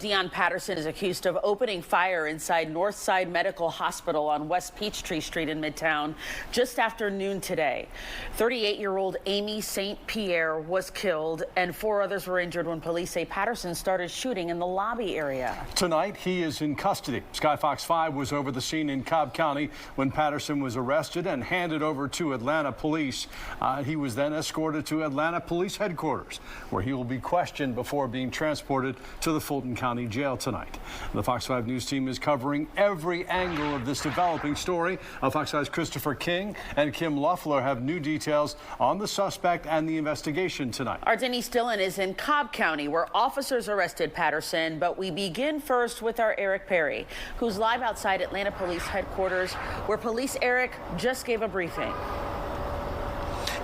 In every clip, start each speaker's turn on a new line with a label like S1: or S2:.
S1: Deion Patterson is accused of opening fire inside Northside Medical Hospital on West Peachtree Street in Midtown just after noon today. 38-year-old Amy St. Pierre was killed and 4 others were injured when police say Patterson started shooting in the lobby area.
S2: Tonight, he is in custody. Sky Fox 5 was over the scene in Cobb County when Patterson was arrested and handed over to Atlanta police. He was then escorted to Atlanta Police Headquarters, where he will be questioned before being transported to the Fulton County Jail tonight. The Fox 5 News team is covering every angle of this developing story. Fox 5's Christopher King and Kim Loeffler have new details on the suspect and the investigation tonight.
S1: Our Denise Dillon is in Cobb County, where officers arrested Patterson, but we begin first with our Eric Perry, who's live outside Atlanta Police Headquarters, where police, Eric, just gave a briefing.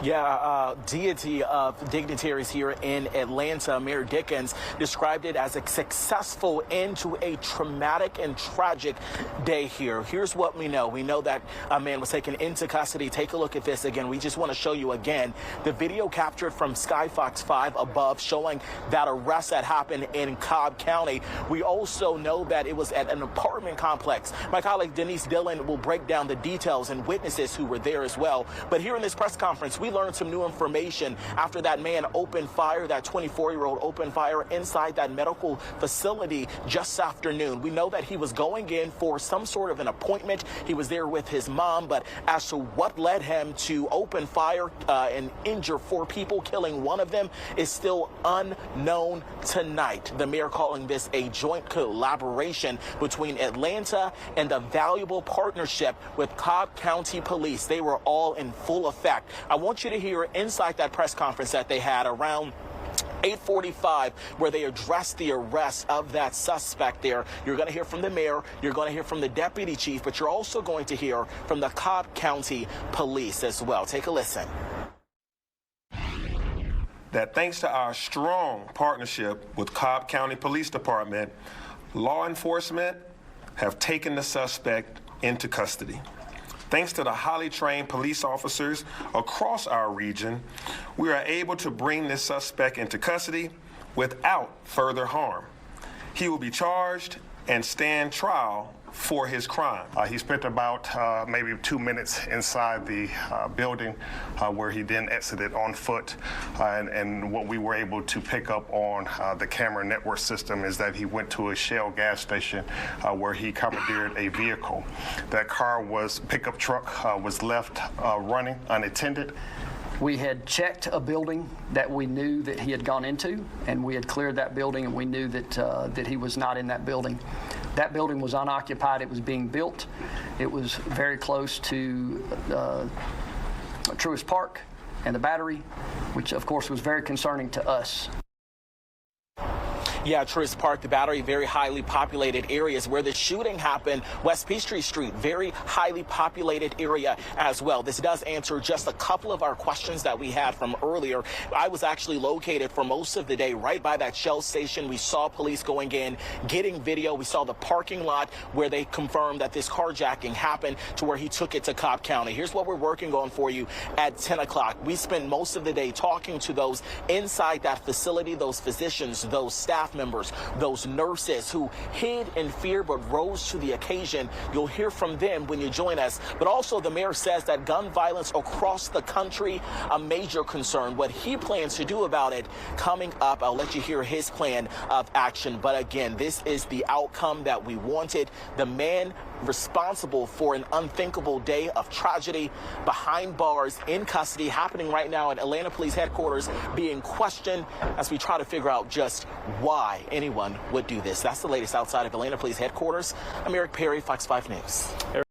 S3: Yeah, deity of dignitaries here in Atlanta, Mayor Dickens, described it as a successful end to a traumatic and tragic day here. Here's what we know. We know that a man was taken into custody. Take a look at this again. We just want to show you again the video captured from Sky Fox 5 above showing that arrest that happened in Cobb County. We also know that it was at an apartment complex. My colleague Denise Dillon will break down the details and witnesses who were there as well. But here in this press conference, we learned some new information after that man opened fire, that 24-year-old opened fire inside that medical facility just this afternoon. We know that he was going in for some sort of an appointment. He was there with his mom, but as to what led him to open fire and injure 4 people, killing one of them, is still unknown tonight. The mayor calling this a joint collaboration between Atlanta and the valuable partnership with Cobb County Police. They were all in full effect. I want you to hear inside that press conference that they had around 8:45, where they addressed the arrest of that suspect there. You're going to hear from the mayor, you're going to hear from the deputy chief, but you're also going to hear from the Cobb County Police as well. Take a listen.
S4: That thanks to our strong partnership with Cobb County Police Department, law enforcement have taken the suspect into custody. Thanks to the highly trained police officers across our region, we are able to bring this suspect into custody without further harm. He will be charged and stand trial for his crime.
S5: He spent about maybe 2 minutes inside the building where he then exited on foot. And what we were able to pick up on the camera network system is that he went to a Shell gas station where he commandeered a vehicle. That pickup truck was left running unattended.
S6: We had checked a building that we knew that he had gone into, and we had cleared that building, and we knew that that he was not in that building. That building was unoccupied. It was being built. It was very close to Truist Park and the Battery, which of course was very concerning to us.
S3: Yeah, Truist Park, the Battery, very highly populated areas where the shooting happened. West Peachtree Street, very highly populated area as well. This does answer just a couple of our questions that we had from earlier. I was actually located for most of the day right by that Shell station. We saw police going in, getting video. We saw the parking lot where they confirmed that this carjacking happened, to where he took it to Cobb County. Here's what we're working on for you at 10 o'clock. We spent most of the day talking to those inside that facility, those physicians, those staff members, those nurses who hid in fear but rose to the occasion. You'll hear from them when you join us. But also, the mayor says that gun violence across the country, a major concern. What he plans to do about it coming up. I'll let you hear his plan of action. But again, this is the outcome that we wanted. The man responsible for an unthinkable day of tragedy behind bars, in custody, happening right now at Atlanta Police Headquarters, being questioned as we try to figure out just why anyone would do this. That's the latest outside of Atlanta Police Headquarters. I'm Eric Perry, Fox 5 News.